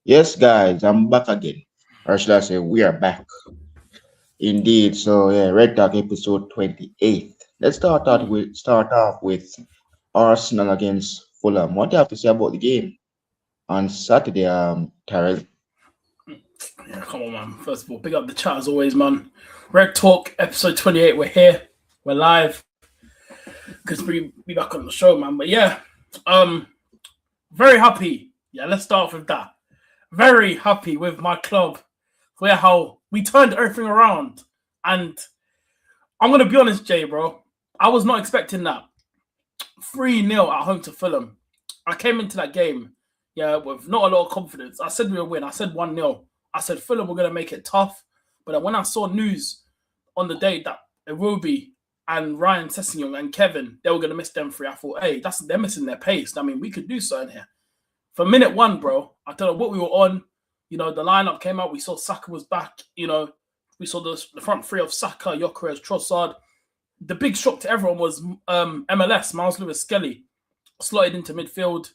Yes, guys, I'm back again. Or should I say, we are back. Indeed. So, yeah, Red Talk episode 28. Let's start off with Arsenal against Fulham. What do you have to say about the game on Saturday, Tyrell? Yeah, come on, man. First of all, big up the chat as always, man. Red Talk, episode 28. We're here. We're live. Good to be back on the show, man. But yeah, um, very happy. Yeah, let's start off with that. Very happy with my club for how we turned everything around. And I'm going to be honest, Jay, bro. I was not expecting that. 3-0 at home to Fulham. I came into that game, yeah, with not a lot of confidence. I said we would win. I said 1-0. I said Fulham were going to make it tough. But then when I saw news on the day that Iwobi and Ryan Sessegnon and Kevin, they were going to miss them three, I thought, hey, they're missing their pace. I mean, we could do something here. For minute one, bro, I don't know what we were on. You know, the lineup came out. We saw Saka was back. You know, we saw the front three of Saka, Gyökeres, Trossard. The big shock to everyone was MLS, Miles Lewis-Skelly, slotted into midfield.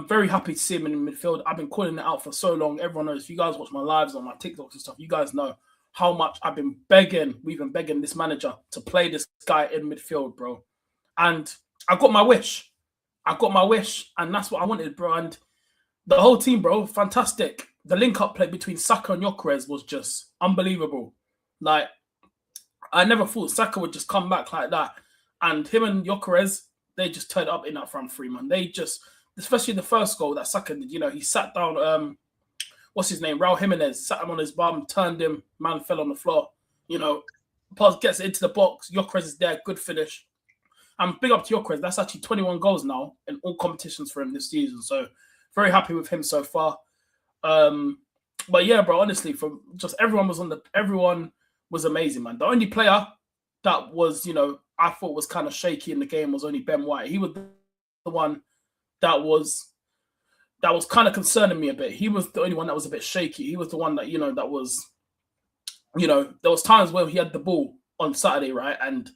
Very happy to see him in midfield. I've been calling it out for so long. Everyone knows. If you guys watch my lives on my TikToks and stuff, you guys know how much I've been begging. We've been begging this manager to play this guy in midfield, bro. And I got my wish. And that's what I wanted, bro. And the whole team, bro, fantastic. The link-up play between Saka and Gyökeres was just unbelievable. Like, I never thought Saka would just come back like that. And him and Gyökeres, they just turned up in that front three, man. They just, especially the first goal that Saka did, you know, he sat down, what's his name? Raul Jimenez, sat him on his bum, turned him, man fell on the floor. You know, pass gets it into the box. Gyökeres is there, good finish. I'm big up to Gyökeres. That's actually 21 goals now in all competitions for him this season. So very happy with him so far. But yeah, bro, honestly, from just everyone was amazing, man. The only player that was, you know, I thought was kind of shaky in the game was only Ben White. He was the one that was kind of concerning me a bit. He was the only one that was a bit shaky. He was the one that, you know, that was, you know, there was times where he had the ball on Saturday, right? And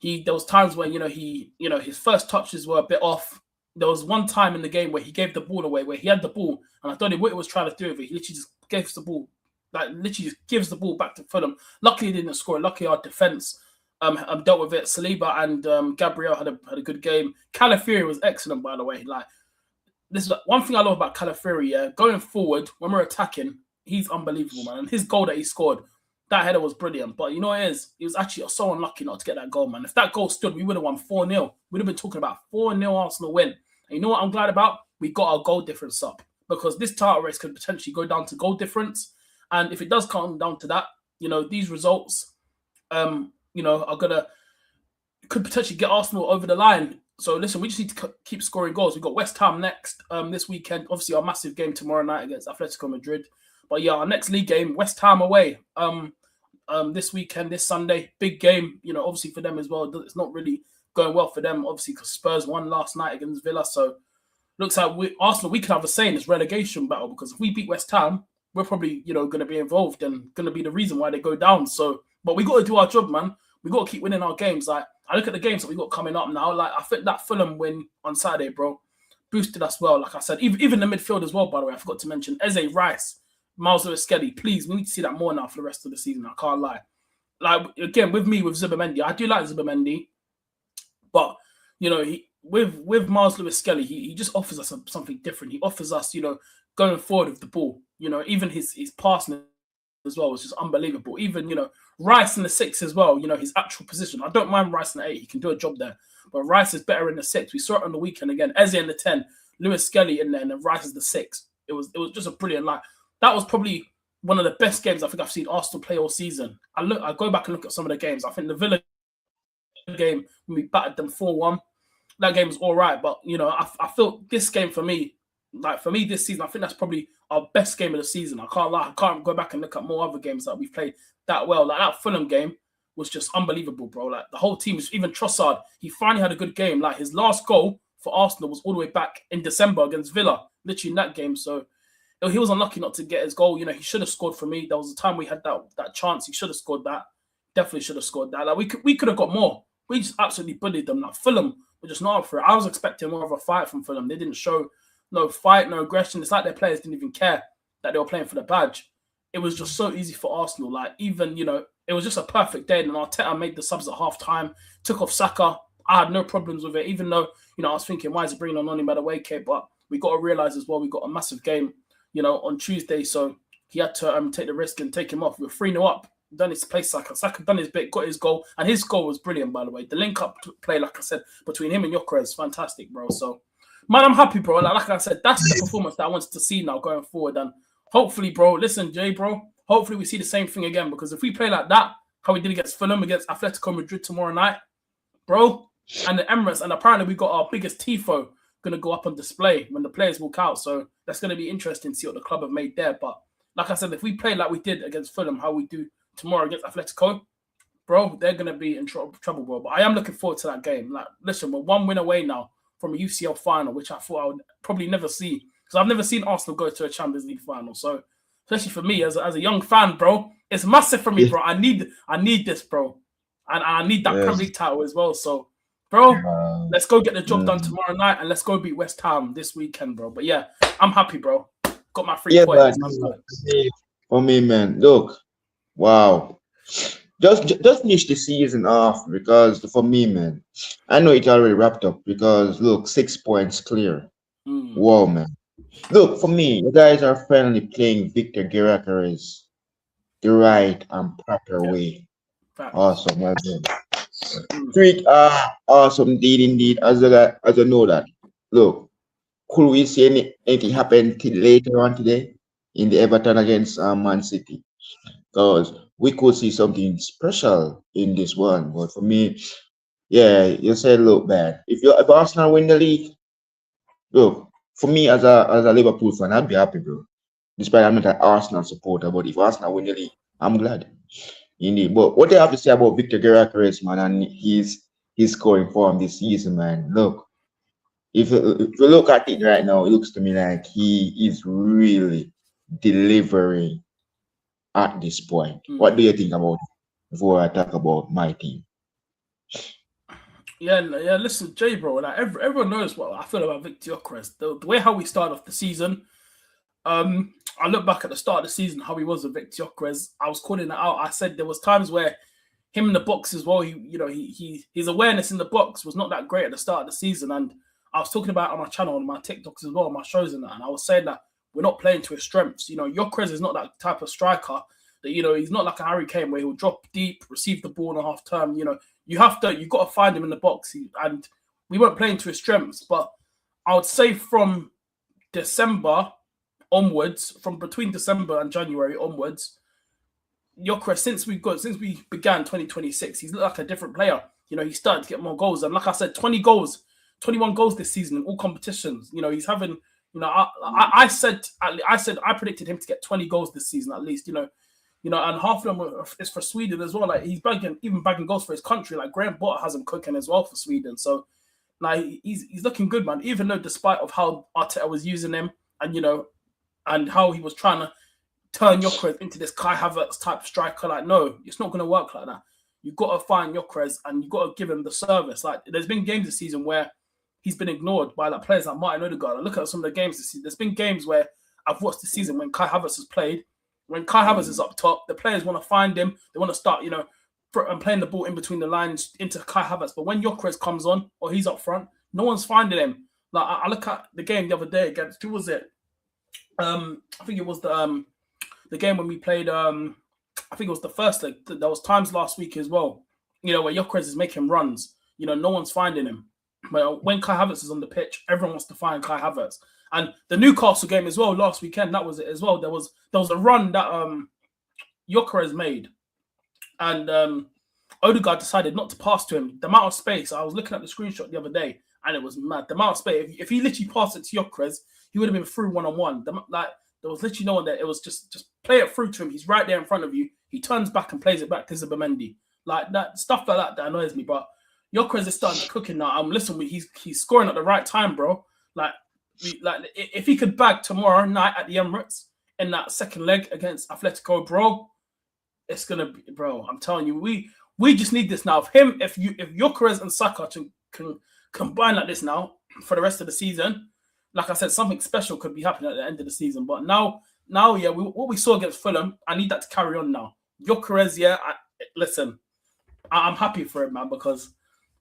there was times where, his first touches were a bit off. There was one time in the game where he gave the ball away, where he had the ball, and I don't know what he was trying to do with it. He literally just gives the ball, gives the ball back to Fulham. Luckily, he didn't score. Luckily, our defense dealt with it. Saliba and Gabriel had a good game. Calafiori was excellent, by the way. Like, this is one thing I love about Calafiori. Yeah, going forward when we're attacking, he's unbelievable, man. And his goal that he scored, that header was brilliant. But you know what it is? He was actually so unlucky not to get that goal, man. If that goal stood, we would have won 4-0. We'd have been talking about 4-0 Arsenal win. And you know what I'm glad about? We got our goal difference up. Because this title race could potentially go down to goal difference. And if it does come down to that, you know, these results, are could potentially get Arsenal over the line. So listen, we just need to keep scoring goals. We've got West Ham next this weekend. Obviously, our massive game tomorrow night against Atletico Madrid. But yeah, our next league game, West Ham away. This weekend, this Sunday, big game. You know, obviously for them as well. It's not really going well for them, obviously, because Spurs won last night against Villa. So looks like Arsenal, we could have a say in this relegation battle, because if we beat West Ham, we're probably, you know, going to be involved and going to be the reason why they go down. So, but we got to do our job, man. We got to keep winning our games. Like, I look at the games that we got coming up now. Like, I think that Fulham win on Saturday, bro, boosted us well. Like I said, even the midfield as well, by the way, I forgot to mention Eze, Rice, Miles Lewis-Skelly. Please, we need to see that more now for the rest of the season. I can't lie. Like, again, with Zubimendi, I do like Zubimendi, but, you know, with Miles Lewis-Skelly, he just offers us something different. He offers us, you know, going forward with the ball. You know, even his passing as well was just unbelievable. Even, you know, Rice in the 6 as well, you know, his actual position. I don't mind Rice in the 8. He can do a job there. But Rice is better in the 6. We saw it on the weekend again. Eze in the 10, Lewis-Skelly in there, and then Rice is the 6. It was just a brilliant, like, that was probably one of the best games I think I've seen Arsenal play all season. I go back and look at some of the games. I think the Villa game, when we battered them 4-1, that game was all right. But, you know, I felt this game for me this season, I think that's probably our best game of the season. I can't lie. I can't go back and look at more other games that we've played that well. Like, that Fulham game was just unbelievable, bro. Like, the whole team, even Trossard, he finally had a good game. Like, his last goal for Arsenal was all the way back in December against Villa, literally in that game. So he was unlucky not to get his goal. You know, he should have scored for me. There was a time we had that chance. He should have scored that. Definitely should have scored that. Like, we could have got more. We just absolutely bullied them. Like, Fulham were just not up for it. I was expecting more of a fight from Fulham. They didn't show no fight, no aggression. It's like their players didn't even care that they were playing for the badge. It was just so easy for Arsenal. Like, even, it was just a perfect day. And Arteta made the subs at half time, took off Saka. I had no problems with it, even though, I was thinking, why is he bringing on him by the way, Kate? But we got to realise as well, we got a massive game, on Tuesday. So he had to take the risk and take him off. We were 3-0 up. Done his play, Saka. Saka done his bit, got his goal. And his goal was brilliant, by the way. The link-up play, like I said, between him and Gyökeres, fantastic, bro. So, man, I'm happy, bro. Like I said, that's the performance that I wanted to see now going forward. And hopefully, bro, listen, Jay, bro, hopefully we see the same thing again. Because if we play like that, how we did against Fulham, against Atletico Madrid tomorrow night, bro, and the Emirates, and apparently we got our biggest tifo going to go up on display when the players walk out. So that's going to be interesting to see what the club have made there. But like I said, if we play like we did against Fulham, how we do tomorrow against Atletico, bro, they're going to be in trouble, bro. But I am looking forward to that game. Like, listen, we're 1 win away now from a UCL final, which I thought I would probably never see. Because I've never seen Arsenal go to a Champions League final. So, especially for me as a young fan, bro, it's massive for me, bro. I need this, bro. And I need that Premier League title as well. So, bro, let's go get the job done tomorrow night and let's go beat West Ham this weekend, bro. But yeah, I'm happy, bro. Got my 3 points. For me, man, look, wow. Just finish the season off, because for me, man, I know it already wrapped up, because look, 6 points clear. Wow, man. Look, for me, you guys are finally playing Victor Gyökeres the right and proper way. Awesome, well done. Treat awesome indeed. As I know that. Look, could we see anything happen later on today in the Everton against Man City? Because we could see something special in this one. But for me, yeah, you said, look, man, if Arsenal win the league, look, for me as a Liverpool fan, I'd be happy, bro. Despite I'm not an Arsenal supporter, but if Arsenal win the league, I'm glad. Indeed. But what I have to say about Victor Gyökeres, man, and his scoring form this season, man. Look, if you look at it right now, it looks to me like he is really delivering at this point. What do you think about it before I talk about my team? Yeah. Listen, Jay, bro. Like everyone knows what I feel about Victor Gyökeres. The way how we started off the season. I look back at the start of the season, how he was with Victor Gyökeres. I was calling it out. I said there was times where him in the box as well. His awareness in the box was not that great at the start of the season, and I was talking about it on my channel, on my TikToks as well, on my shows and that. And I was saying that we're not playing to his strengths. Gyökeres is not that type of striker that he's not like a Harry Kane where he'll drop deep, receive the ball in a half term. You've got to find him in the box, and we weren't playing to his strengths. But I would say from December onwards, from between December and January onwards, Gyökeres, since we began 2026, he's looked like a different player. He started to get more goals, and like I said, 21 goals this season in all competitions. He's having. I said I predicted him to get 20 goals this season at least. And half of them is for Sweden as well. Like he's bagging goals for his country. Like Graham Potter has him cooking as well for Sweden. So, like he's looking good, man. Even though despite of how Arteta was using him, and how he was trying to turn Gyökeres into this Kai Havertz type striker. Like, no, it's not going to work like that. You've got to find Gyökeres and you've got to give him the service. Like, there's been games this season where he's been ignored by players like Martin Odegaard. I look at some of the games this season. There's been games where I've watched this season when Kai Havertz has played. When Kai Havertz is up top, the players want to find him. They want to start, and playing the ball in between the lines into Kai Havertz. But when Gyökeres comes on or he's up front, no one's finding him. Like, I look at the game the other day against, who was it? I think it was the game when we played. I think it was the first leg. There was times last week as well, where Gyökeres is making runs. No one's finding him. But when Kai Havertz is on the pitch, everyone wants to find Kai Havertz. And the Newcastle game as well last weekend, that was it as well. There was a run that Gyökeres made, and Odegaard decided not to pass to him. The amount of space, I was looking at the screenshot the other day, and it was mad. The amount of space. If he literally passed it to Gyökeres, he would have been through one-on-one. Like, there was literally no one there. It was just play it through to him. He's right there in front of you. He turns back and plays it back to Zubimendi. Like that stuff like that annoys me. But Gyökeres is starting to cooking now. Listen, he's scoring at the right time, bro. Like if he could bag tomorrow night at the Emirates in that second leg against Atletico, bro, it's gonna be, bro. I'm telling you, we just need this now. If Gyökeres and Saka can combine like this now for the rest of the season, like I said, something special could be happening at the end of the season. But now, yeah, what we saw against Fulham, I need that to carry on now. Gyökeres, yeah, listen, I'm happy for him, man, because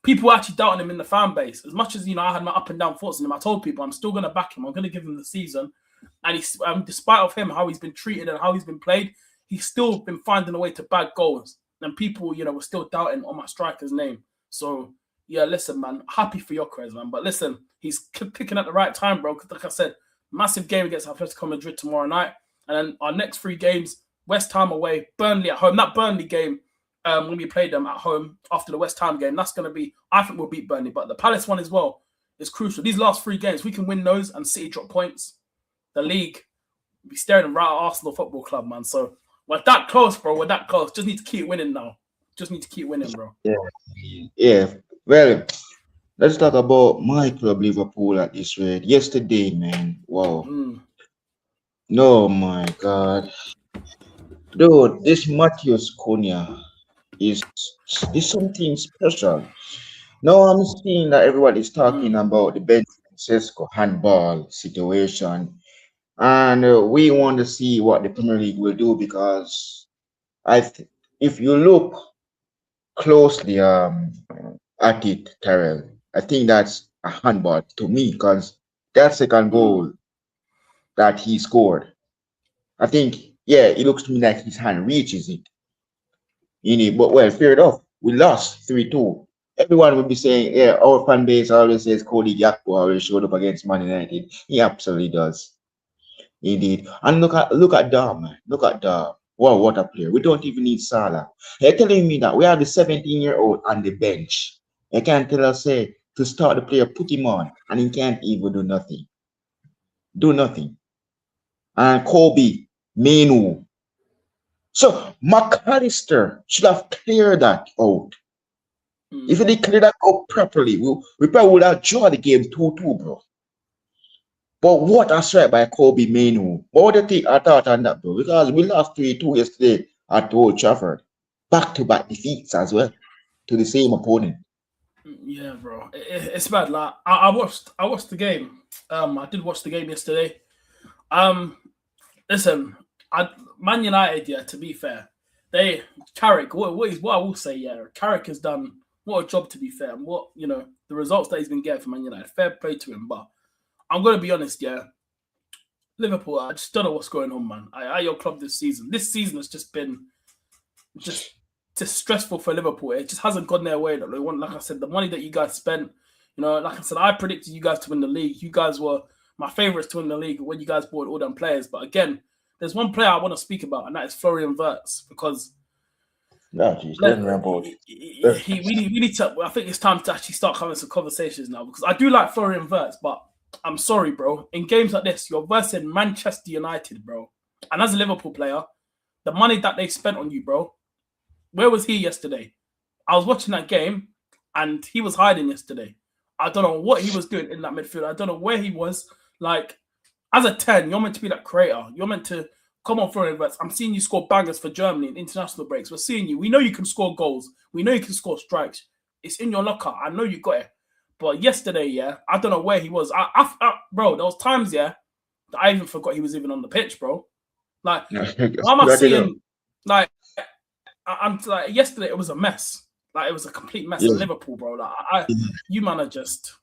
people actually doubting him in the fan base. As much as, you know, I had my up and down thoughts on him, I told people I'm still going to back him. I'm going to give him the season. And he's, despite of him, how he's been treated and how he's been played, he's still been finding a way to bag goals. And people, you know, were still doubting on my striker's name. So, yeah, listen, man, happy for Gyökeres, man. But listen, he's picking at the right time, bro. Because like I said, massive game against Atletico Madrid tomorrow night. And then our next 3 games, West Ham away, Burnley at home. That Burnley game, when we played them at home after the West Ham game, that's going to be, I think we'll beat Burnley. But the Palace one as well is crucial. These last 3 games, we can win those and City drop points. The league will be staring right at Arsenal Football Club, man. So we're that close, bro. We're that close. Just need to keep winning now. Just need to keep winning, bro. Yeah. Well, let's talk about my club, Liverpool, at this rate. Yesterday, man. Wow. No, my God. Dude, this Matheus Cunha is something special. Now I'm seeing that everyone is talking about the Ben Francesco handball situation. And we want to see what the Premier League will do, because if you look closely at it, Terrell, I think that's a handball to me, because that second goal that he scored, I think, yeah, it looks to me like his hand reaches it. But well, fair enough. We lost 3-2. Everyone will be saying, yeah, our fan base always says Cody Gakpo always showed up against Man United. He absolutely does. Indeed. And look at Dom, man. Look at Dom. Wow, what a player. We don't even need Salah. They're telling me that we have the 17-year-old on the bench. They can't tell us, say, to start the player, put him on, and he can't even do nothing. Do nothing. And Kobe, Menu. So McAllister should have cleared that out. If he did clear that out properly, we probably would have drawn the game 2-2, bro. But what a strike by Kobe Menu. What do you think I thought on that, bro? Because we lost 3-2 yesterday at Old Trafford. Back-to-back defeats as well to the same opponent. Yeah, bro. It's bad. Like I watched the game. I did watch the game yesterday. Listen, Man United, yeah, to be fair, Carrick, what I will say, yeah, Carrick has done what a job, to be fair, and what, you know, the results that he's been getting for Man United, fair play to him. But I'm gonna be honest, yeah, Liverpool, I just don't know what's going on, man. At your club this season has just been just stressful for Liverpool. It just hasn't gone their way. Like I said, the money that you guys spent, you know, like I said, I predicted you guys to win the league. You guys were my favourites to win the league when you guys bought all them players. But again, there's one player I want to speak about, and that is Florian Wirtz, because we need to. I think it's time to actually start having some conversations now, because I do like Florian Wirtz, but I'm sorry, bro. In games like this, you're versing Manchester United, bro. And as a Liverpool player, the money that they spent on you, bro, where was he yesterday? I was watching that game, and he was hiding yesterday. I don't know what he was doing in that midfield. I don't know where he was. Like, as a 10, you're meant to be that creator. You're meant to come on, Florian Wirtz. I'm seeing you score bangers for Germany in international breaks. We're seeing you. We know you can score goals. We know you can score strikes. It's in your locker. I know you got it. But yesterday, yeah, I don't know where he was. Bro, there was times, yeah, that I even forgot he was even on the pitch, bro. Like, why am I seeing, like, I'm like, yesterday it was a mess. Like, it was a complete mess in Liverpool, bro. Like, you man are just,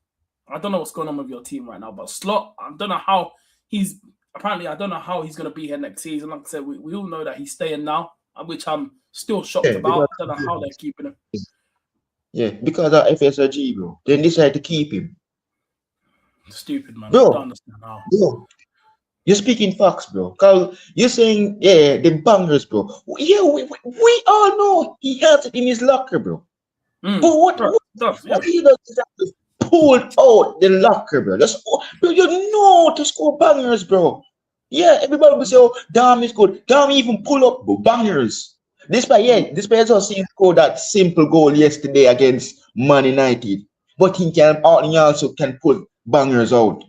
I don't know what's going on with your team right now, but Slot, I don't know how I don't know how he's going to be here next season. Like I said, we all know that he's staying now, which I'm still shocked about. I don't know how they're keeping him. Yeah, because of FSG, bro. They decided to keep him. Stupid, man. Bro, I don't understand how. Bro, you're speaking facts, bro. Because you're saying, yeah, the bangers, bro. Yeah, we all know he has it in his locker, bro. But what he does is just pull out the locker, bro. Bro, you know to score bangers, bro. Yeah, everybody will say, oh, Dom is good. Dom even pull up bangers. Despite just seeing score that simple goal yesterday against Man United. But he also can pull bangers out.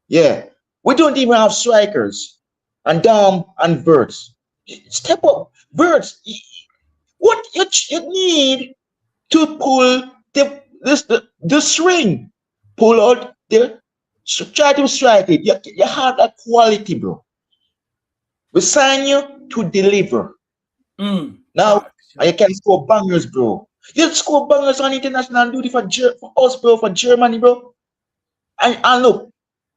Yeah. We don't even have strikers. And Dom and Wirtz. Step up. Wirtz. What you need to pull the string. Pull out the Try to strike it. You have that quality, bro. We sign you to deliver. Now, Facts, and yeah. you can score bangers, bro. You score bangers on international duty for us, bro, for Germany, bro. And look,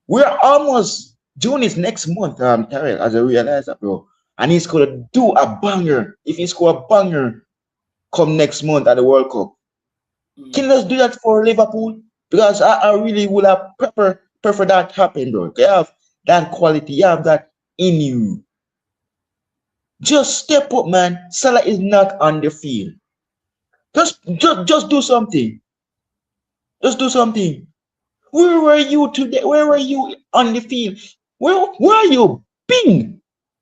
we're almost doing this next month, Terrell, as I realize that, bro. And he's gonna do a banger. If he score a banger come next month at the World Cup. Can you just do that for Liverpool? Because I really would have prefer that happen, bro. You have that quality, you have that in you. Just step up, man. Salah is not on the field. Just do something. Just do something. Where were you today? Where were you on the field? Where are you? Bing!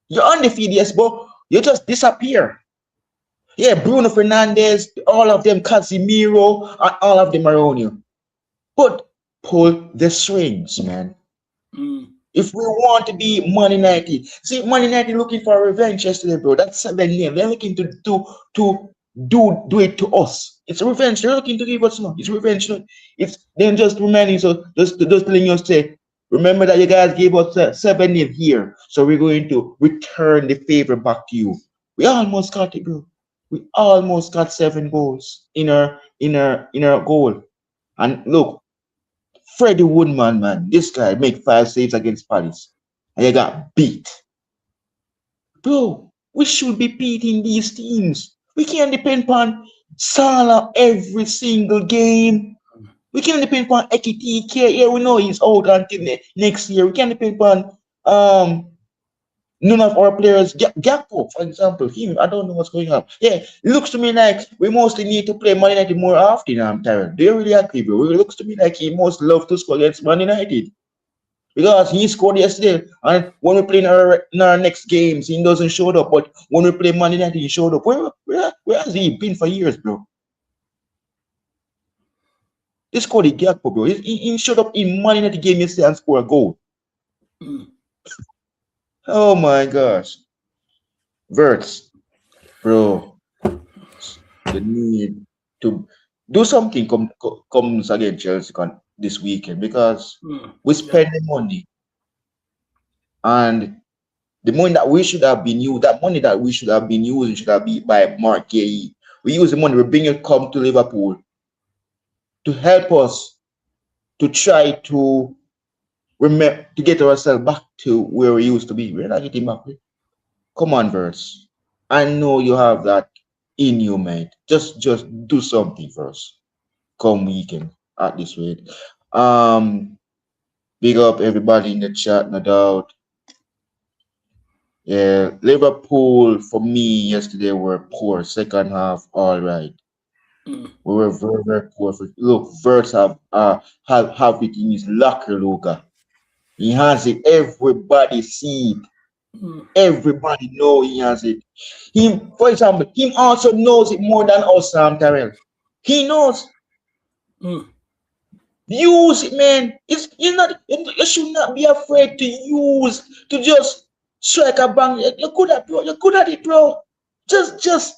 You're on the field, yes, but you just disappear. Yeah, Bruno Fernandez, all of them, Casemiro, and all of them around you. But pull the strings, man. If we want to be Man United, see, Man United looking for revenge yesterday, bro. That's 7 nil. They're looking to do it to us. It's revenge. They're looking to give us no. It's revenge. No. It's then just reminding so just telling us say, remember that you guys gave us 7 nil here, so we're going to return the favor back to you. We almost got it, bro. We almost got 7 goals in our goal. And look, Freddie Woodman, man, this guy make 5 saves against Palace, and you got beat. Bro, we should be beating these teams. We can't depend on Salah every single game. We can't depend on Ekitike. Yeah, we know he's out until next year. We can't depend on none of our players. Gakpo, for example, him. I don't know what's going on. Yeah, it looks to me like we mostly need to play Man United more often. Tyron. Do you really agree, bro? It looks to me like he most love to score against Man United. Because he scored yesterday, and when we play in our next games, he doesn't show up. But when we play Man United, he showed up. Where has he been for years, bro? This scored the Gakpo, bro. He showed up in Man United game yesterday and scored a goal. Oh my gosh, Verts, bro, you need to do something comes against Chelsea this weekend because we Yeah. spend the money and the money that we should have been used, that money that we should have been using should have been by Mark Gay. We use the money, we bring it come to Liverpool to help us to try to remember to get ourselves back to where we used to be. We're not getting back. Come on, Verse. I know you have that in you, mate. Just do something for us. Come weekend at this rate. Big up everybody in the chat, no doubt. Yeah, Liverpool for me yesterday were poor. Second half, all right. We were very, very poor. Look, Verts have it in his locker, Luca. He has it. Everybody see it. Everybody know he has it. Him, for example, him also knows it more than us, Terrell. He knows. Use it, man. You should not be afraid to use to just strike a bang. You're good at bro. You're good at it, bro. Just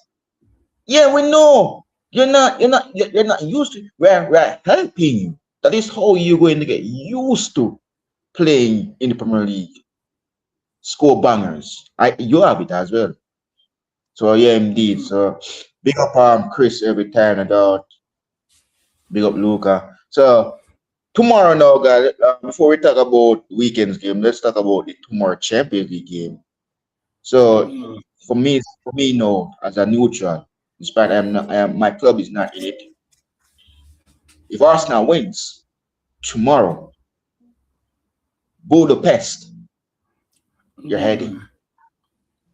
yeah, we know. You're not used to it. We're helping you. That is how you're going to get used to playing in the Premier League. Score bangers. You have it as well. So yeah, indeed. So big up Chris every time about big up Luca. So tomorrow now, guys, before we talk about weekend's game, let's talk about the tomorrow Champions League game. So for me, no, as a neutral, despite my club is not in it. If Arsenal wins tomorrow, Budapest, you're heading.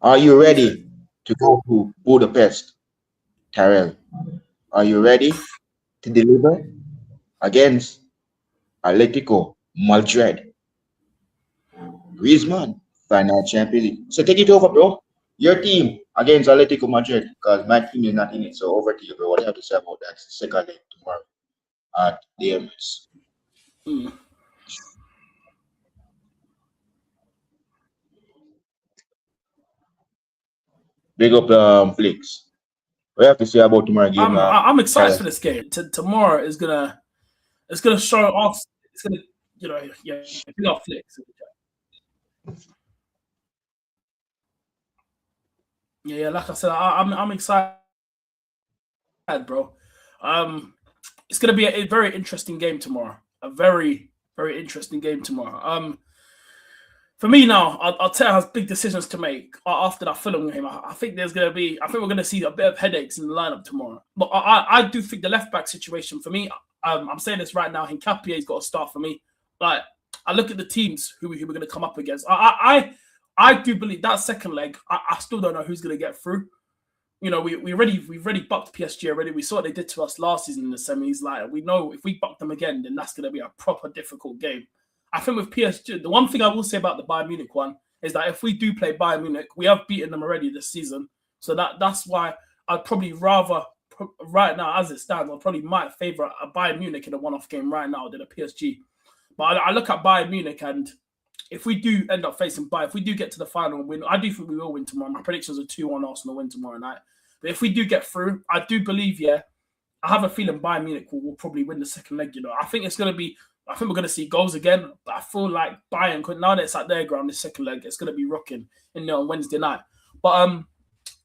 Are you ready to go to Budapest, Tyrell? Are you ready to deliver against Atletico Madrid? Griezmann, final Champions League. So take it over, bro. Your team against Atletico Madrid, because my team is not in it. So over to you, bro. What do you have to say about that second leg tomorrow at the Emirates? Big up Flicks. What do you have to say about tomorrow game, I'm excited Tyrell? for this game. Tomorrow is gonna show off. It's gonna yeah, big up Flicks. Yeah, like I said, I'm excited, bro. It's gonna be a very interesting game tomorrow. A very, very interesting game tomorrow. For me now, Arteta has big decisions to make after that Fulham game. I think we're going to see a bit of headaches in the lineup tomorrow. But I do think the left back situation for me, I'm saying this right now, Hincapie's got to start for me. Like, I look at the teams who we're going to come up against. I do believe that second leg, I still don't know who's going to get through. We've already bucked PSG already. We saw what they did to us last season in the semis. Like, we know if we buck them again, then that's going to be a proper difficult game. I think with PSG, the one thing I will say about the Bayern Munich one is that if we do play Bayern Munich, we have beaten them already this season. So that's why I'd probably rather, right now as it stands, I probably might favour a Bayern Munich in a one-off game right now than a PSG. But I look at Bayern Munich, and if we do end up facing Bayern, if we do get to the final and win, I do think we will win tomorrow. My predictions are 2-1 Arsenal win tomorrow night. But if we do get through, I do believe, I have a feeling Bayern Munich will probably win the second leg. I think we're going to see goals again, but I feel like Bayern could, now that it's at their ground, the second leg, it's going to be rocking in there on Wednesday night. But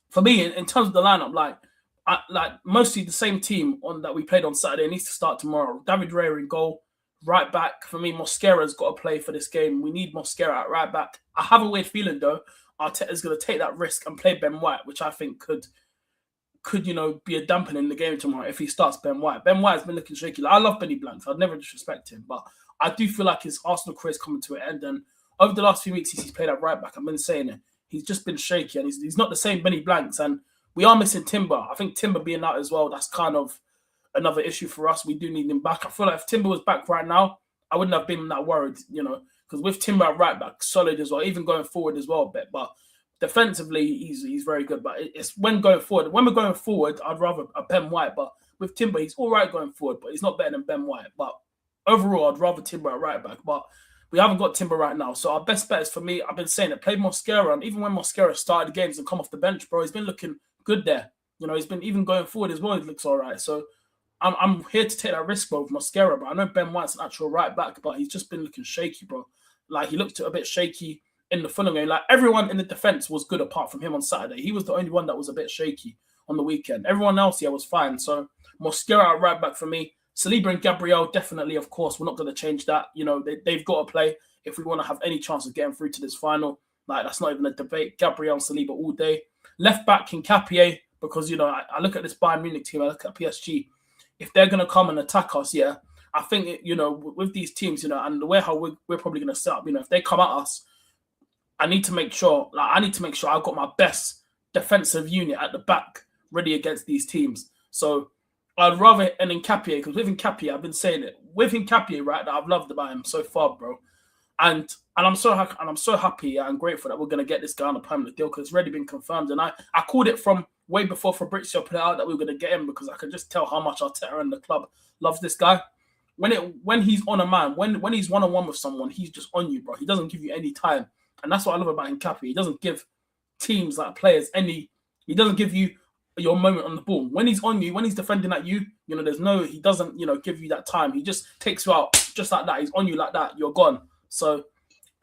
for me, in terms of the lineup, like mostly the same team that we played on Saturday needs to start tomorrow. David Raya in goal, right back. For me, Mosquera's got to play for this game. We need Mosquera at right back. I have a weird feeling though, Arteta's going to take that risk and play Ben White, which I think could be a dampening in the game tomorrow if he starts Ben White. Ben White has been looking shaky. I love Benny Blank. I'd never disrespect him, but I do feel like his Arsenal career is coming to an end. And over the last few weeks, he's played at right back. I've been saying it. He's just been shaky, and he's not the same Benny Blanks. And we are missing Timber. I think Timber being out as well, that's kind of another issue for us. We do need him back. I feel like if Timber was back right now, I wouldn't have been that worried, because with Timber at right back, solid as well, even going forward as well a bit. But defensively, he's very good, but it's when going forward. When we're going forward, I'd rather a Ben White, but with Timber, he's all right going forward, but he's not better than Ben White. But overall, I'd rather Timber at right back, but we haven't got Timber right now. So our best bet is, for me, I've been saying it, play Mosquera, and even when Mosquera started games and come off the bench, bro, he's been looking good there. He's been even going forward as well, he looks all right. So I'm here to take that risk, bro, with Mosquera, but I know Ben White's an actual right back, but he's just been looking shaky, bro. Like, he looked a bit shaky in the Fulham game. Like, everyone in the defense was good apart from him on Saturday. He was the only one that was a bit shaky on the weekend. Everyone else, was fine. So Mosquera at right back for me. Saliba and Gabriel, definitely, of course. We're not going to change that. They've got to play if we want to have any chance of getting through to this final. Like, that's not even a debate. Gabriel and Saliba all day. Left back, Hincapie, because, I look at this Bayern Munich team, I look at PSG. If they're going to come and attack us, I think, with these teams, and the way how we're probably going to set up, if they come at us, I need to make sure I've got my best defensive unit at the back ready against these teams. So I'd rather an Hincapie, because with Hincapie, I've been saying it. With Hincapie, right, that I've loved about him so far, bro. And I'm so happy and grateful that we're going to get this guy on a permanent deal, because it's already been confirmed. And I called it from way before Fabrizio put it out that we were going to get him, because I could just tell how much Arteta and the club loves this guy. When he's on a man, when he's one-on-one with someone, he's just on you, bro. He doesn't give you any time. And that's what I love about Hincapie. He doesn't give teams, like players, he doesn't give you your moment on the ball. When he's on you, when he's defending at you, he doesn't, give you that time. He just takes you out just like that. He's on you like that. You're gone. So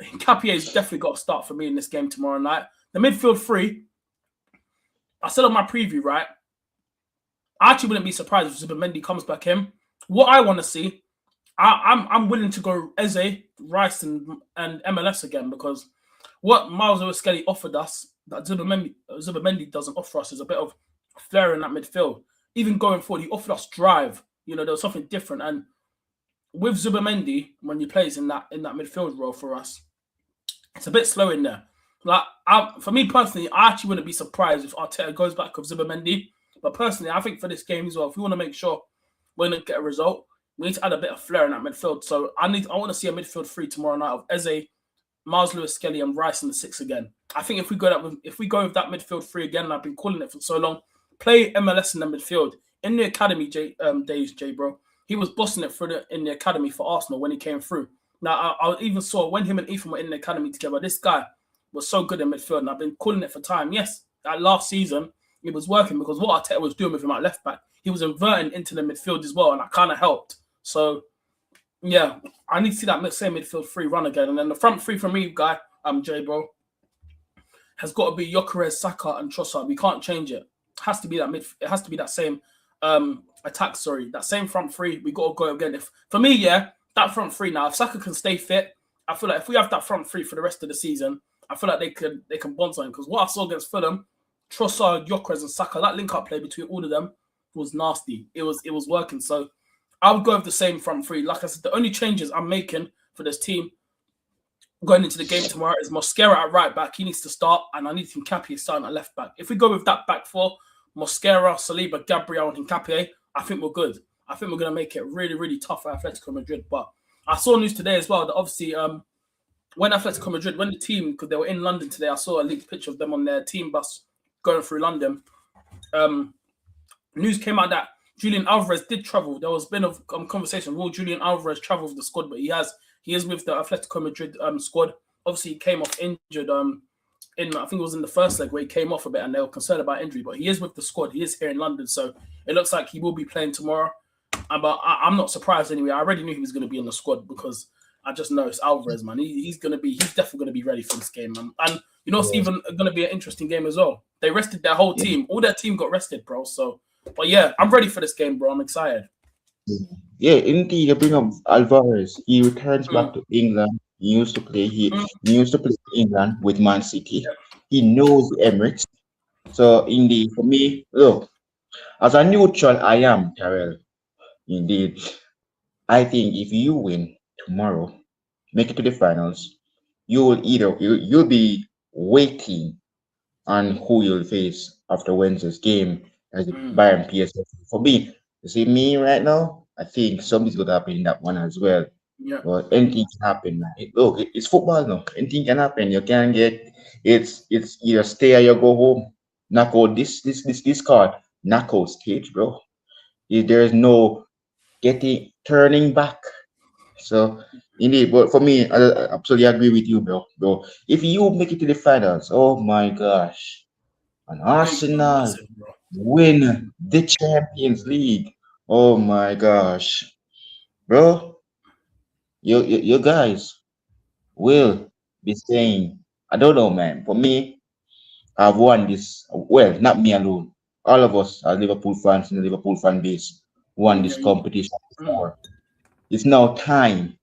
Hincapie's definitely got to start for me in this game tomorrow night. The midfield three, I said on my preview, right? I actually wouldn't be surprised if Zubimendi comes back in. What I want to see, I'm willing to go Eze, Rice, and MLS again, because what Miles Lewis-Skelly offered us that Zubimendi doesn't offer us is a bit of flair in that midfield. Even going forward, he offered us drive. There was something different. And with Zubimendi, when he plays in that midfield role for us, it's a bit slow in there. Like, for me personally, I actually wouldn't be surprised if Arteta goes back with Zubimendi. But personally, I think for this game as well, if we want to make sure we're going to get a result, we need to add a bit of flair in that midfield. So I want to see a midfield three tomorrow night of Eze, Miles Lewis-Skelly, and Rice in the six again. I think if we go with that midfield three again, and I've been calling it for so long, play MLS in the midfield. In the academy days, bro, he was bossing it in the academy for Arsenal when he came through. Now, I even saw when him and Ethan were in the academy together, this guy was so good in midfield, and I've been calling it for time. Yes, that last season, it was working, because what Arteta was doing with him at left back, he was inverting into the midfield as well, and that kind of helped. So Yeah, I need to see that same midfield three run again, and then the front three for me, guy, Jay, bro, has got to be Gyökeres, Saka, and Trossard. We can't change it. It has to be that mid. It has to be that same attack. Sorry, that same front three. We got to go again. If for me, yeah, that front three now. If Saka can stay fit, I feel like if we have that front three for the rest of the season, I feel like they can bond something. Because what I saw against Fulham, Trossard, Gyökeres, and Saka, that link up play between all of them was nasty. It was working. So I would go with the same front three. Like I said, the only changes I'm making for this team going into the game tomorrow is Mosquera at right back. He needs to start, and I need Hincapié starting at left back. If we go with that back four, Mosquera, Saliba, Gabriel, and Hincapié, I think we're good. I think we're going to make it really, really tough for Atletico Madrid. But I saw news today as well that obviously when Atletico Madrid, when the team, because they were in London today, I saw a leaked picture of them on their team bus going through London. News came out that Julian Alvarez did travel. There was been a conversation. Will Julian Alvarez travel with the squad? But he is with the Atletico Madrid squad. Obviously, he came off injured. I think it was in the first leg where he came off a bit, and they were concerned about injury. But he is with the squad. He is here in London, so it looks like he will be playing tomorrow. But I'm not surprised anyway. I already knew he was going to be in the squad because I just know it's Alvarez, man. He's definitely going to be ready for this game, man. And you know, it's even going to be an interesting game as well. They rested their whole team. All their team got rested, bro. So, but yeah, I'm ready for this game, bro. I'm excited. Yeah, indeed. You bring up Alvarez. He returns back to England. He used to play. He used to play in England with Man City. He knows the Emirates. So indeed, for me, look, as a neutral, I am Terrell. Indeed, I think if you win tomorrow, make it to the finals, you'll be waiting on who you'll face after Wednesday's game as the Bayern PSV. For me, you see me right now, I think something's gonna happen in that one as well. Yeah. But anything can happen, man. Look, it's football now. Anything can happen. You can get it's either stay or you go home. Knock out this card. Knockout stage, bro. There is no turning back. So indeed, but for me, I absolutely agree with you, bro. If you make it to the finals, oh my gosh, and Arsenal Massive, bro. win the Champions League. Oh my gosh, bro, you guys will be saying, I don't know, man. For me, I've won this. Well, not me alone. All of us as Liverpool fans in the Liverpool fan base won this competition before. It's now time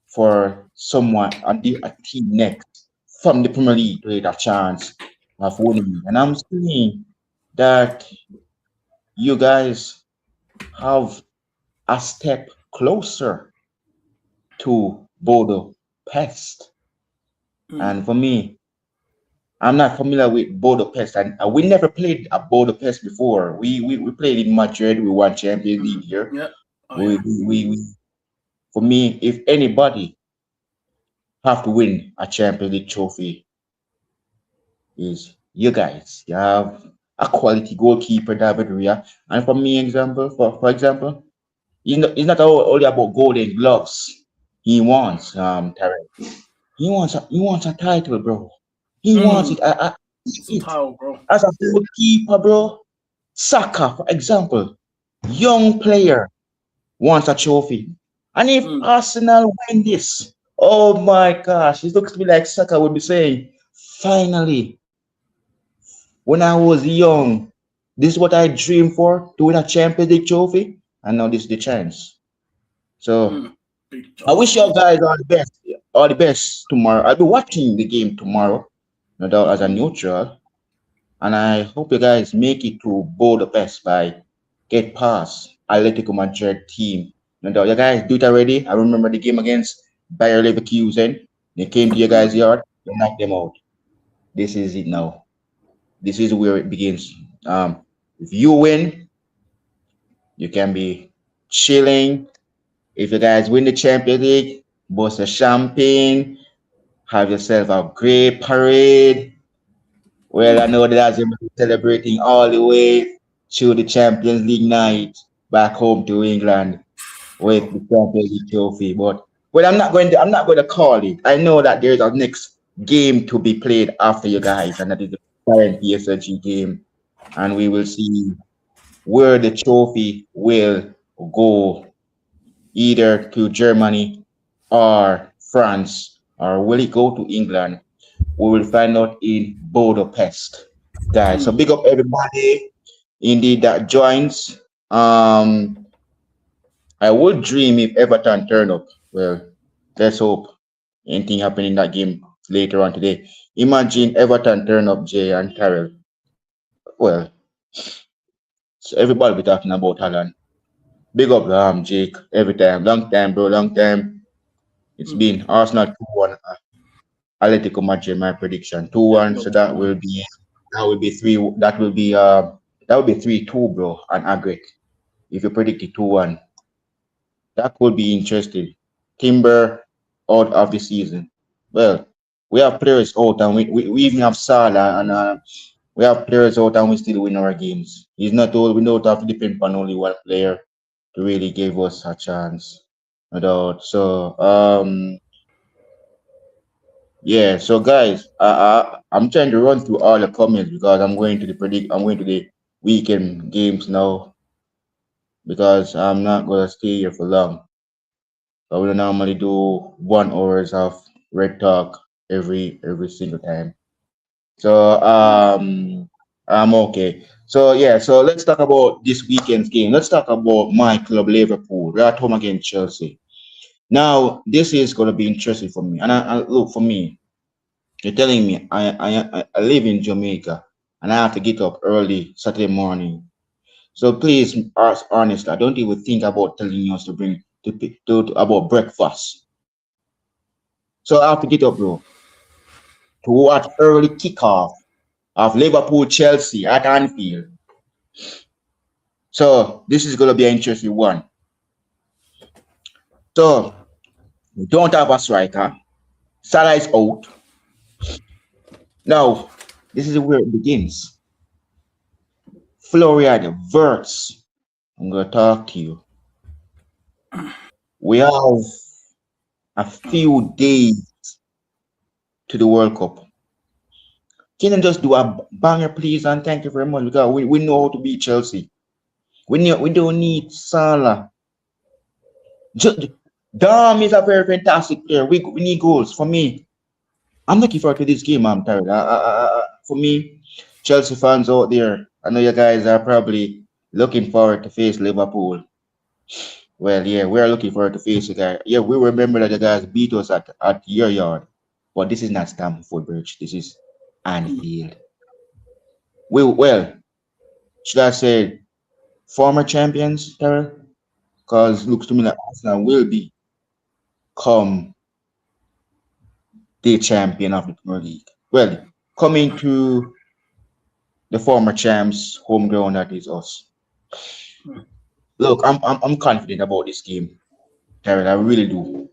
for someone a team next from the Premier League to get a chance of winning. And I'm saying that you guys have a step closer to Bodo Pest. And for me, I'm not familiar with Bodo Pest, and we never played at Bodo Pest before. We played in Madrid. We won Champions League here. Yeah. We for me, if anybody have to win a Champions League trophy, is you guys. You have a quality goalkeeper, David Ria. And for me, for example, it's not only about golden gloves. He wants Tarek. He wants a title, bro. He wants it. I It's a title, bro. As a goalkeeper, bro. Saka, for example, young player wants a trophy. And if Arsenal win this, oh my gosh, it looks to me like Saka would be saying, finally, when I was young, this is what I dreamed for, to win a Champions League trophy, and now this is the chance. So I wish you guys all the best tomorrow. I'll be watching the game tomorrow, no doubt as a neutral, and I hope you guys make it to Budapest by get past Atletico Madrid team. No doubt, you guys do it already. I remember the game against Bayer Leverkusen. They came to your guys' yard, you knocked them out. This is it now. This is where it begins. If you win, you can be chilling. If you guys win the Champions League, bust a champagne, have yourself a great parade. Well, I know that you're celebrating all the way through the Champions League night back home to England with the Champions League trophy. But I'm not going to call it. I know that there's a next game to be played after you guys, and that is the current PSG game, and we will see where the trophy will go either to Germany or France, or will it go to England? We will find out in Budapest, guys. So big up everybody indeed that joins. I would dream if Everton turn up. Well, let's hope anything happen in that game later on today. Imagine Everton turn up Jay and Terrell. Well, so everybody be talking about Haaland. Big up Jake every time. Long time, bro, long time. It's been Arsenal 2-1. Atletico Madrid, my prediction. Yeah, 2-1. big So up 2-1. that will be three that will be 3-2, bro, and aggregate. If you predict it 2-1. That could be interesting. Timber out of the season. Well, we have players out and we even have Salah and we have players out and we still win our games. It's not all we don't have to depend on only one player to really give us a chance. No doubt. So yeah, so guys, I'm trying to run through all the comments because I'm going to the weekend games now because I'm not gonna stay here for long. So we normally do 1 hours of red talk every single time. So I'm okay. So yeah, so let's talk about this weekend's game. Let's talk about my club Liverpool. We're at home against Chelsea. Now this is gonna be interesting for me. And I look for me. You're telling me I live in Jamaica and I have to get up early Saturday morning. So please, honestly, I don't even think about telling us to bring to about breakfast. So I have to get up, bro, to watch early kickoff of Liverpool Chelsea at Anfield. So this is gonna be an interesting one. So we don't have a striker. Salah is out. Now, this is where it begins. Florian Verts. I'm gonna talk to you. We have a few days to the World Cup. Can you just do a banger, please, and thank you very much because we know how to beat Chelsea. We don't need Salah. Just, Dom is a very fantastic player. We need goals. For me, I'm looking forward to this game. I'm tired. For me, Chelsea fans out there, I know you guys are probably looking forward to face Liverpool. Well, yeah, we are looking forward to face you guys. Yeah, we remember that you guys beat us at your yard, but this is not Stamford Bridge. This is Anfield. Well, should I say former champions, Terrell? Because looks to me like Arsenal will become the champion of the Premier League. Well, coming to the former champs' home ground, that is us. Look, I'm confident about this game, Terrell. I really do.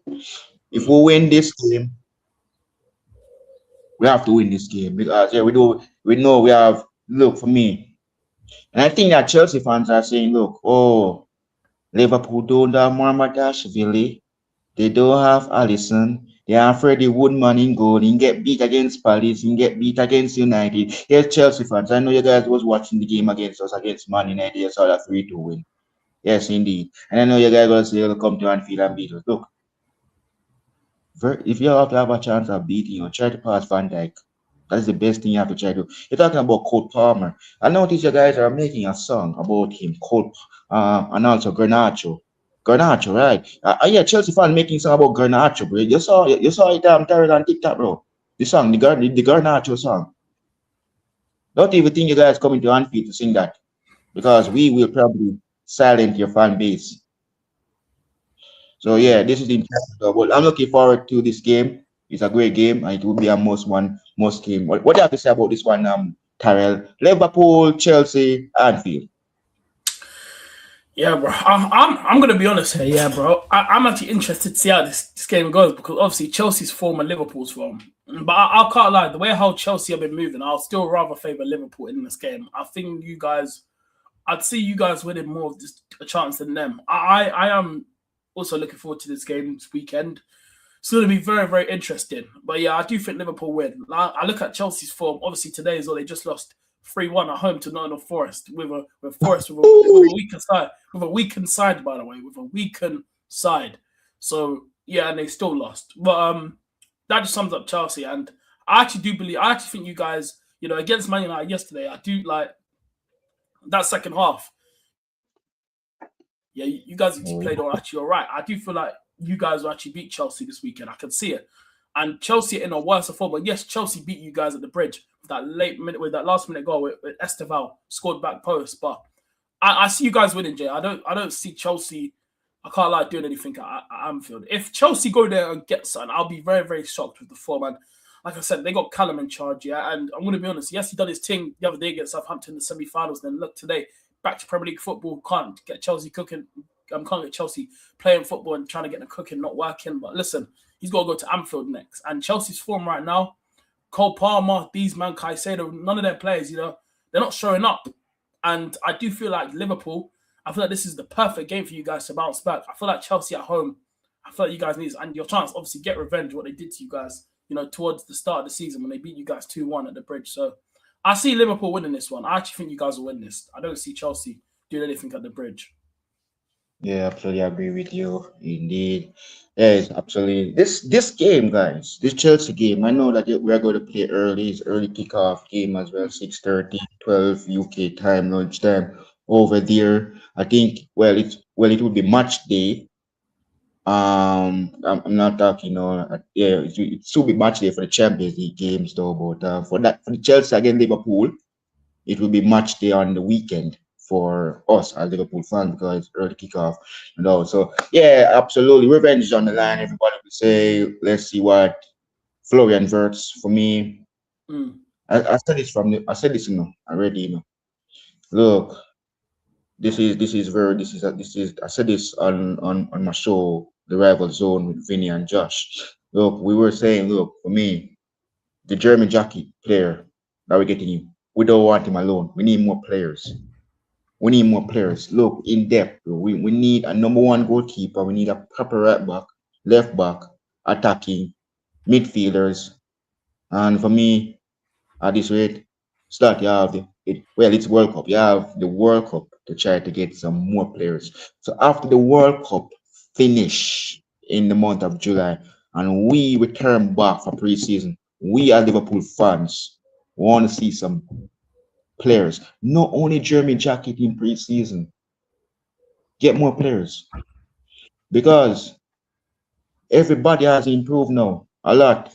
If we win this game, we have to win this game because yeah, we know we have. Look for me, and I think that Chelsea fans are saying, look, oh, Liverpool don't have Marmadashvili. They don't have Allison. They are Freddie Woodman in goal. He get beat against Palace. He get beat against United. Yes, Chelsea fans. I know you guys was watching the game against us against Man United. You saw that 3-2 win. Yes, indeed. And I know you guys gonna say you'll come to Anfield and beat us. Look, if you have to have a chance of beating you, try to pass Van Dijk. That's the best thing you have to try to do. You're talking about Cole Palmer. I notice you guys are making a song about him, and also Garnacho. Garnacho, right? Yeah, Chelsea fan making song about Garnacho, bro. You saw it Terrell on TikTok, bro. The Garnacho song. Don't even think you guys coming to Anfield to sing that because we will probably silence your fan base. So yeah, this is interesting. But I'm looking forward to this game. It's a great game, and it will be a most game. What do you have to say about this one, Tyrell? Liverpool, Chelsea, Anfield. Yeah, bro. I'm gonna be honest here, yeah, bro. I'm actually interested to see how this game goes because obviously Chelsea's form and Liverpool's form. But I can't lie, the way how Chelsea have been moving, I'll still rather favour Liverpool in this game. I think I'd see you guys winning more of just a chance than them. I am also looking forward to this game this weekend. It's going to be very, very interesting. But yeah, I do think Liverpool win. I look at Chelsea's form. Obviously, today as well, they just lost 3-1 at home to Nottingham Forest with Forest with a weakened side. With a weakened side, by the way, with a weakened side. So yeah, and they still lost. But that just sums up Chelsea. And I actually think you guys, against Man United yesterday, I do like that second half. Yeah, you guys actually played all right. I do feel like you guys will actually beat Chelsea this weekend. I can see it. And Chelsea in a worse form. But yes, Chelsea beat you guys at the bridge with that last minute goal with Esteval scored back post. But I see you guys winning, Jay. I don't see Chelsea. I can't lie doing anything at Anfield. If Chelsea go there and get something, I'll be very, very shocked with the form. And like I said, they got Callum in charge, yeah. And I'm going to be honest. Yes, he done his thing the other day against Southampton in the semi-finals. Then look today, back to Premier League football. Can't get Chelsea cooking. Can't get Chelsea playing football and trying to get the cooking not working. But listen, he's got to go to Anfield next. And Chelsea's form right now, Cole Palmer, these man, Caicedo, none of their players, they're not showing up. And I do feel like Liverpool, I feel like this is the perfect game for you guys to bounce back. I feel like Chelsea at home, I feel like you guys need, and your chance, obviously, get revenge what they did to you guys, towards the start of the season when they beat you guys 2-1 at the bridge. So I see Liverpool winning this one. I actually think you guys will win this. I don't see Chelsea doing anything at the bridge. Yeah, absolutely agree with you. Indeed. Yes, absolutely. This game, guys, this Chelsea game, I know that we're going to play early. It's early kickoff game as well, 6:30, 12 UK time, lunchtime over there. I think, it would be match day. I'm not talking, yeah, it should be match day for the Champions League games though, but for the Chelsea against Liverpool, it will be match day on the weekend for us as Liverpool fans because it's early kickoff. So yeah, absolutely. Revenge is on the line. Everybody will say, let's see what Florian Wirtz for me. I said this already. Look, I said this on my show, The Rival Zone with Vinny and Josh. Look, we were saying, look, for me, the German jockey player that we're getting him, we don't want him alone. We need more players. Look, in depth. We need a number one goalkeeper. We need a proper right back, left back, attacking, midfielders. And for me, at this rate, you have it's World Cup. You have the World Cup to try to get some more players. So after the World Cup finish in the month of July, and we return back for pre-season, we as Liverpool fans want to see some players. Not only Jeremy Jacket in pre-season. Get more players. Because everybody has improved now. A lot.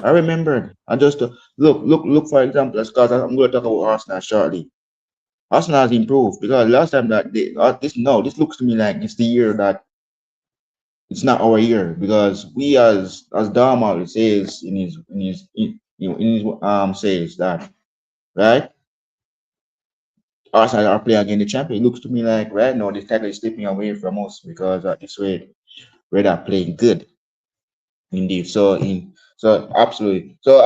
I remembered. I just look for example, because I'm going to talk about Arsenal shortly. Arsenal has improved because last time that this looks to me like it's the year that it's not our year because we as Darmal says in his says that right. Arsenal are playing against the champion. It looks to me like right now the title is slipping away from us because this way we're not playing good. Indeed. So absolutely. So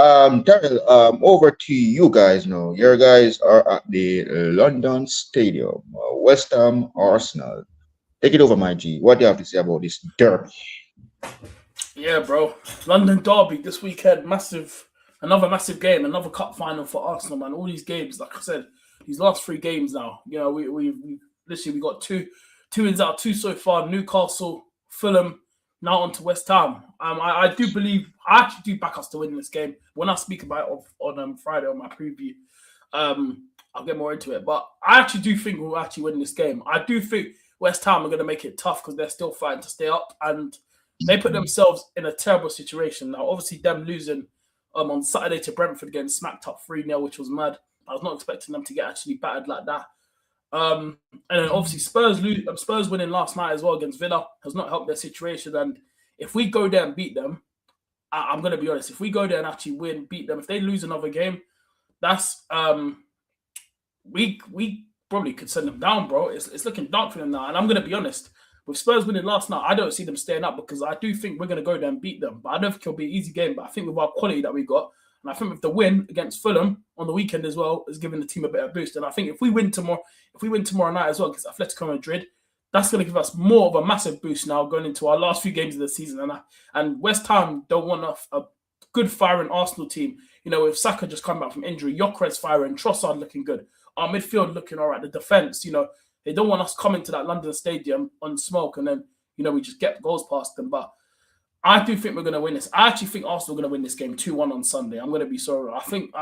Daryl, over to you guys now. Your guys are at the London Stadium, West Ham Arsenal. Take it over, my G. What do you have to say about this derby? Yeah, bro. London derby this weekend, another massive game, another cup final for Arsenal, man. All these games, like I said, these last 3 games now. We literally we got two wins out, 2 so far. Newcastle, Fulham, now on to West Ham. I actually do back us to win this game. When I speak about it on Friday on my preview, I'll get more into it. But I actually do think we'll actually win this game. I do think West Ham are going to make it tough because they're still fighting to stay up and they put themselves in a terrible situation. Now, obviously, them losing on Saturday to Brentford getting smacked up 3-0, which was mad. I was not expecting them to get actually battered like that. And then obviously Spurs winning last night as well against Villa has not helped their situation. And if we go there and beat them, I'm going to be honest, if we go there and actually beat them, if they lose another game, that's we probably could send them down, bro. It's looking dark for them now. And I'm going to be honest, with Spurs winning last night, I don't see them staying up because I do think we're going to go there and beat them. But I don't think it'll be an easy game. But I think with our quality that we got, and I think with the win against Fulham on the weekend as well, is giving the team a bit of a boost. And I think if we win tomorrow night as well against Atletico Madrid, that's going to give us more of a massive boost now going into our last few games of the season. And West Ham don't want a good firing Arsenal team. With Saka just coming back from injury, Gyökeres firing, Trossard looking good, our midfield looking all right, the defence, they don't want us coming to that London stadium on smoke and then, we just get goals past them. But I do think we're going to win this. I actually think Arsenal are going to win this game 2-1 on Sunday. I'm going to be sorry. I think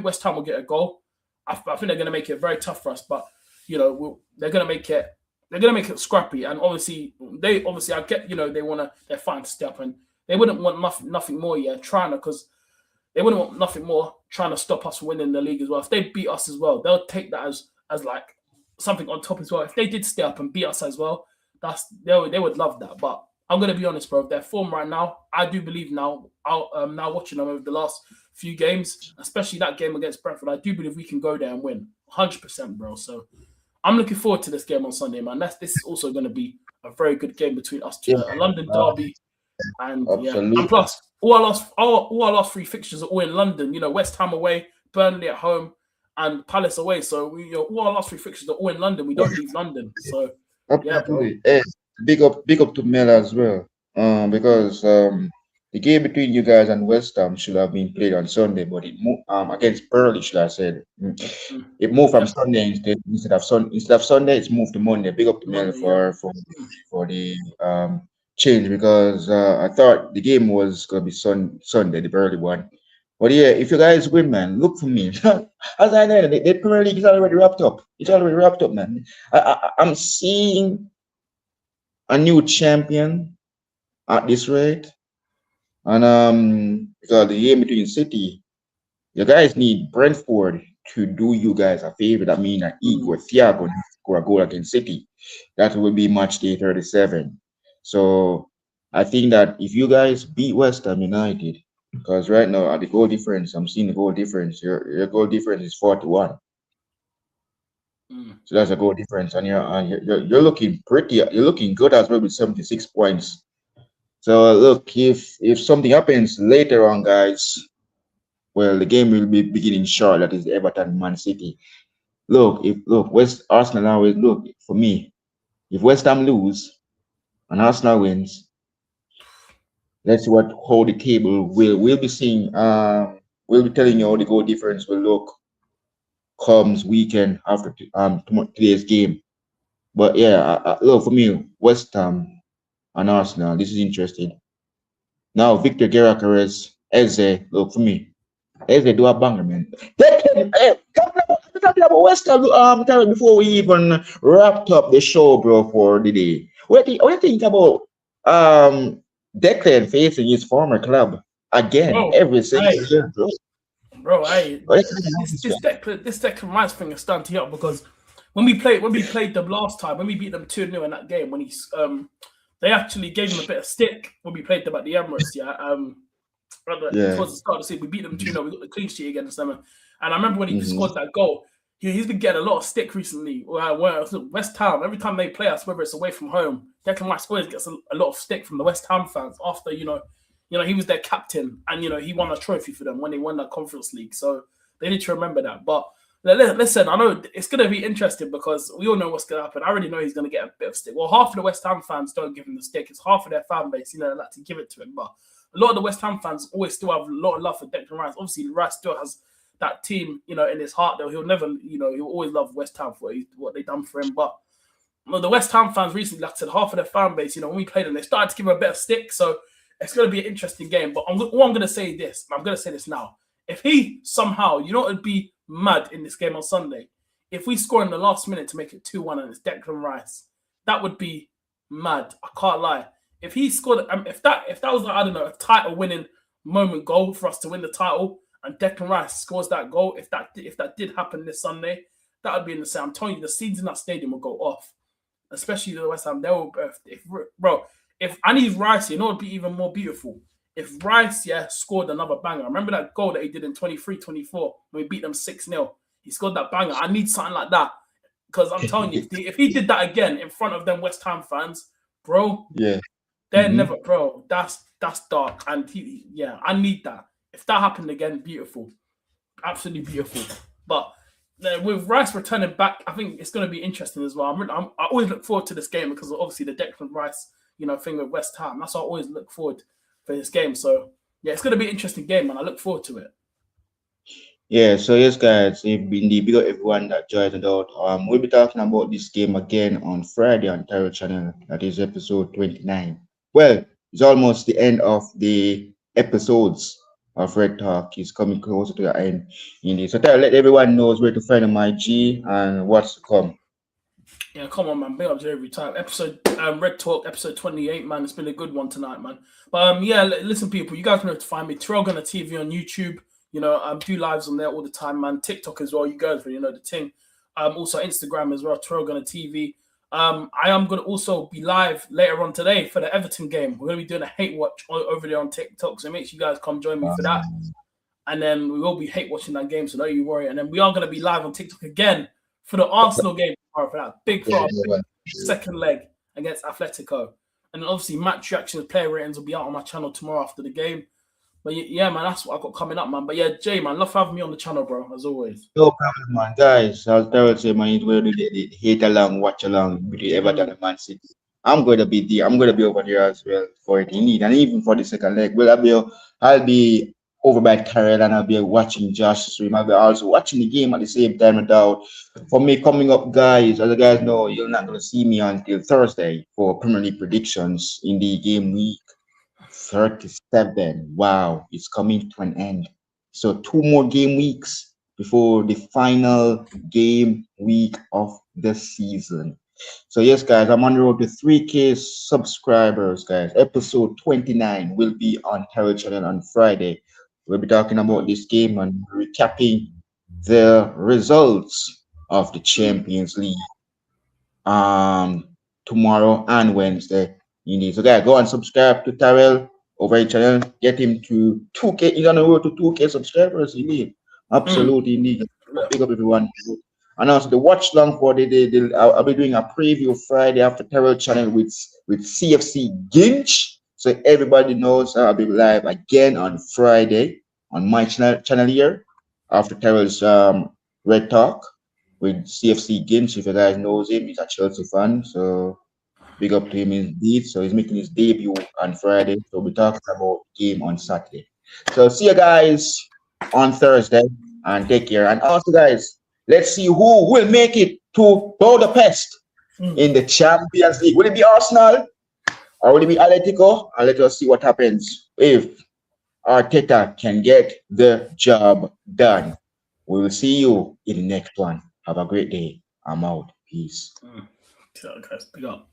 West Ham will get a goal. I think they're going to make it very tough for us, but they're going to make it. They're going to make it scrappy, and obviously I get they're fine to step, and they wouldn't want nothing more because they wouldn't want nothing more trying to stop us from winning the league as well. If they beat us as well, they'll take that as like something on top as well. If they did stay up and beat us as well, they would love that. But I'm going to be honest, bro. Their form right now, I do believe now watching them over the last few games, especially that game against Brentford, I do believe we can go there and win 100%, bro. So I'm looking forward to this game on Sunday, man. This is also going to be a very good game between us two, a London derby, and absolutely. and plus all our last three fixtures are all in London. West Ham away, Burnley at home, and Palace away. So all our last three fixtures are all in London. We don't leave London. So yeah, bro. Hey, big up to Mel as well. Because the game between you guys and West Ham should have been played on Sunday, but it moved against Burnley, should I said. It moved from Sunday instead of Sunday, it's moved to Monday. Big up to Mel for the change, because I thought the game was gonna be Sunday, the Burnley one. But yeah, if you guys win, man, look for me. As I know, the Premier League is already wrapped up. It's already wrapped up, man. I'm seeing a new champion at this rate. And because the game between City, you guys need Brentford to do you guys a favor. That means that Igor Thiago score a goal against City. That will be match day 37. So I think that if you guys beat West Ham United, because right now at the goal difference, I'm seeing the goal difference. Your goal difference is 41. So that's a goal difference, and you're looking you're looking good as well with 76 points. So look, if something happens later on, guys, well, the game will be beginning short. That is the Everton Man City. Look, West Arsenal now is look for me. If West Ham lose and Arsenal wins, let's see how the table we'll be seeing. We'll be telling you how the goal difference will look comes weekend after today's game. But yeah, look for me, West Ham and Arsenal. This is interesting. Now, Victor Gyökeres, Eze, look for me. Eze do a banger, man. Talking about West Ham, before we even wrapped up the show, bro, for the day. What do you think about Declan facing his former club again every single year, bro? Bro, this Declan Rice thing is starting to up, because when we played them last time, when we beat them 2-0 in that game, when they actually gave him a bit of stick when we played them at the Emirates, towards the start of the season, we beat them 2-0, we got the clean sheet against them, and I remember when he scored that goal, he's been getting a lot of stick recently. West Ham, every time they play us, whether it's away from home, Declan Rice always gets a lot of stick from the West Ham fans after, he was their captain, and he won a trophy for them when they won that Conference League. So they need to remember that. But listen, I know it's going to be interesting because we all know what's going to happen. I already know he's going to get a bit of stick. Well, half of the West Ham fans don't give him the stick. It's half of their fan base, like to give it to him. But a lot of the West Ham fans always still have a lot of love for Declan Rice. Obviously, Rice still has that team, in his heart. Though he'll never, he'll always love West Ham for what they've done for him. But the West Ham fans recently, like I said, half of their fan base, when we played them, they started to give him a bit of stick. So it's going to be an interesting game. But I'm going to say this, and I'm going to say this now. If he somehow, it'd be mad in this game on Sunday. If we score in the last minute to make it 2-1 and it's Declan Rice, that would be mad. I can't lie. If he scored, if that was like, I don't know, a title-winning moment goal for us to win the title, and Declan Rice scores that goal, if that did happen this Sunday, that would be insane. I'm telling you, the scenes in that stadium will go off, especially the West Ham. If I need Rice, it would be even more beautiful. If Rice, scored another banger. Remember that goal that he did in 23-24 when we beat them 6-0? He scored that banger. I need something like that. Because I'm telling you, if he did that again in front of them West Ham fans, bro, they're never, bro, that's dark. And I need that. If that happened again, beautiful. Absolutely beautiful. But with Rice returning back, I think it's going to be interesting as well. I always look forward to this game because of obviously the Declan Rice, thing with West Ham. That's what I always look forward for this game. So, it's going to be an interesting game, and I look forward to it. Yeah, so yes, guys, indeed, big up everyone that joined us out. We'll be talking about this game again on Friday on Terror Channel. That is episode 29. Well, it's almost the end of the episodes of Red Talk. It's coming closer to the end, indeed. So, tell let everyone knows where to find my G and what's to come. Yeah, come on, man. Big up to every time. Episode Red Talk, episode 28, man. It's been a good one tonight, man. But yeah, listen, people, you guys know where to find me. Terrell Gunner TV on YouTube. You know, do lives on there all the time, man. TikTok as well. You guys really know the thing. Also Instagram as well. Terrell Gunner TV. I am gonna also be live later on today for the Everton game. We're gonna be doing a hate watch over there on TikTok, so make sure you guys come join me for that. And then we will be hate watching that game, so don't you worry. And then we are gonna be live on TikTok again for the Arsenal game tomorrow for that big second leg against Atletico. And then obviously match reactions, player ratings will be out on my channel tomorrow after the game. But yeah, man, that's what I got coming up, man. But yeah, Jay, man, love for having me on the channel, bro, as always. No problem, man. Guys, I'll tell you, man, it's where the hate along, watch along with the Everton and Man City. I'm going to be there. I'm going to be over there as well for it indeed. And even for the second leg. Well, I'll be over by Carol and I'll be watching Josh stream. I'll be also watching the game at the same time without. For me coming up, guys, as you guys know, you're not going to see me until Thursday for Premier League predictions in the game week 37. Wow, it's coming to an end. So two more game weeks before the final game week of the season. So yes, guys, I'm on the road to 3K subscribers, guys. Episode 29 will be on Terror Channel on Friday. We'll be talking about this game and recapping the results of the Champions League um tomorrow and Wednesday. Indeed. So guys, go and subscribe to Tyrell over his channel. Get him to 2K. He's on the road to 2K subscribers. Indeed. Absolutely indeed. Big up everyone. And also the watch long for I'll be doing a preview Friday after Terrell channel with CFC Ginch. So everybody knows I'll be live again on Friday on my channel here after Terrell's Red Talk with CFC Ginch. If you guys knows him, he's a Chelsea fan. So big up to him indeed. So he's making his debut on Friday. So we'll be talking about the game on Saturday. So see you guys on Thursday and take care. And also guys, let's see who will make it to Budapest in the Champions League. Will it be Arsenal or will it be Atletico? And let us see what happens if Arteta can get the job done. We will see you in the next one. Have a great day. I'm out. Peace. Guys, big up.